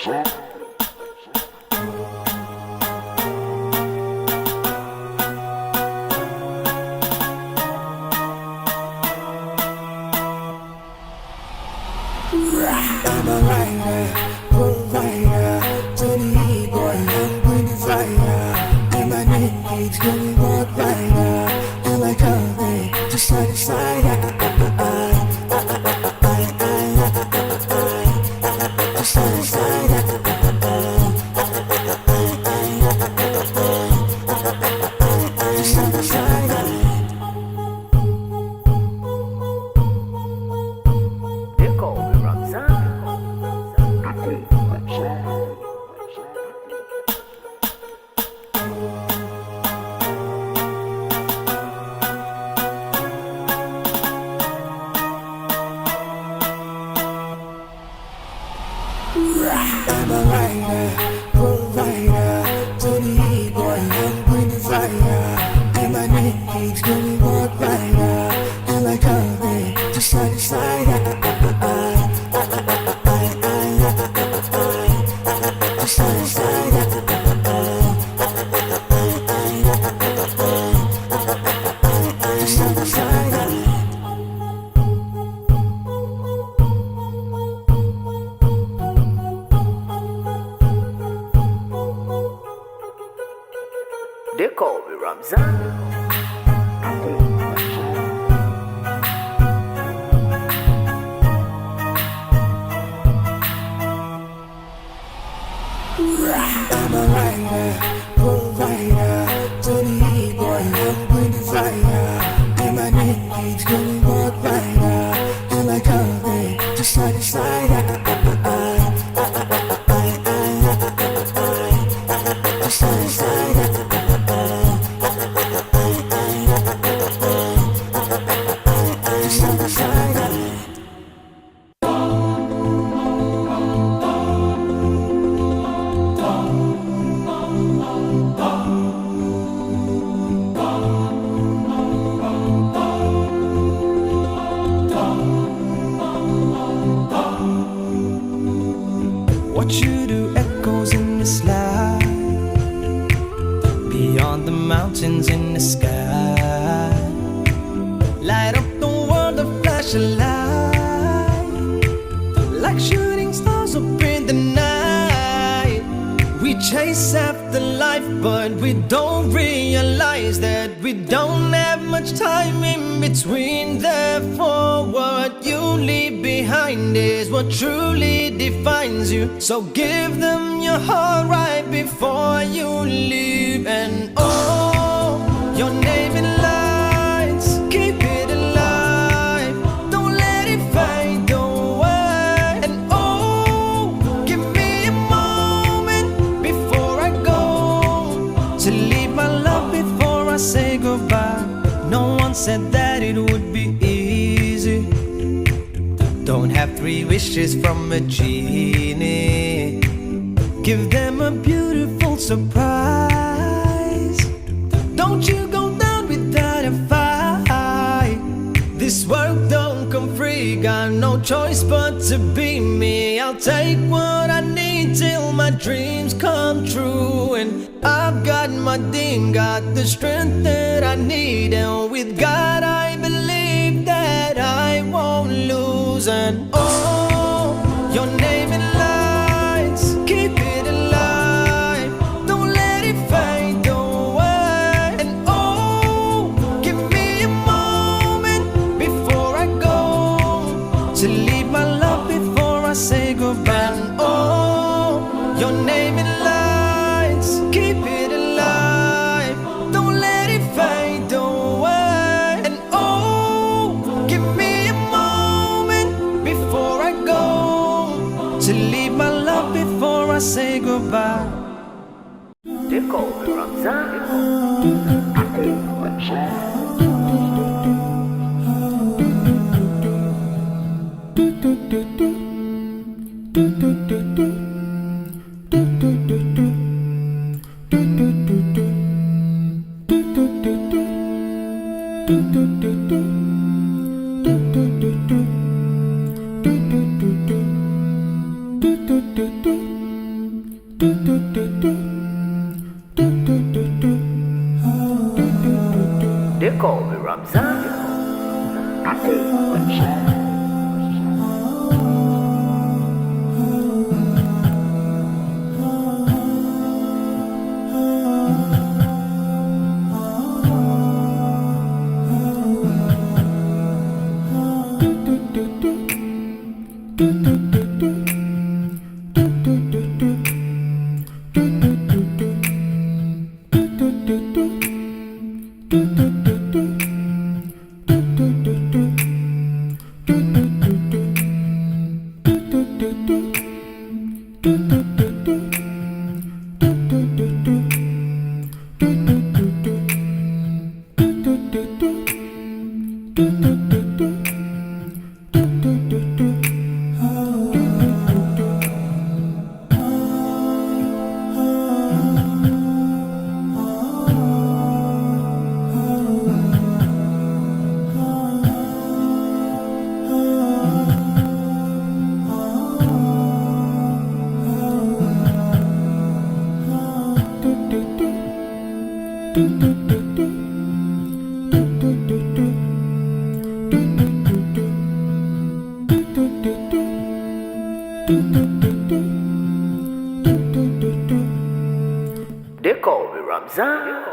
I'm a writer, provider, to the E-boy, I'm going to fire. And my name keeps going walk rider, and my color just side to side. Just side to side. Just side to side. I'm a writer, provider, to the E-boy, I'm going to fire. And my name keeps going walk rider, and my color just side to side. Just side to side. Just side to side. They call me Ramzan. I'm a writer, provider, to the E-boy, I'm going to fire. And my name keeps going walk rider, and my color just side to side. Just side to side. Just side to side. What you do echoes in the slide, beyond the mountains in the sky. Light up the world, a flash of light, like shooting stars up in the night. We chase after life, but we don't realize that we don't have much time in between. Therefore, what you leave behind is what truly defines you. So give them your heart right before you leave. And oh, your name in lights, keep it alive, don't let it fade away. And oh, give me a moment before I go, to leave my love before I say goodbye. No one said that it would be easy. Don't have 3 wishes from a genie. Give them a beautiful surprise. Don't you go down without a fight. This world don't come free, got no choice but to be me. I'll take what I need till my dreams come true. And I've got my thing, got the strength that I need. And with God I believe that I won't lose. And oh, your name in lights, keep it alive, don't let it fade away. And oh, give me a moment before I go, to leave my love before I say goodbye. And oh, your name in lights, keep it alive, don't let it fade away. And oh, give me a moment before I go, to leave my love before I say goodbye. They call me Ramzan. Do They call me Ramzan. They call me Ramzan.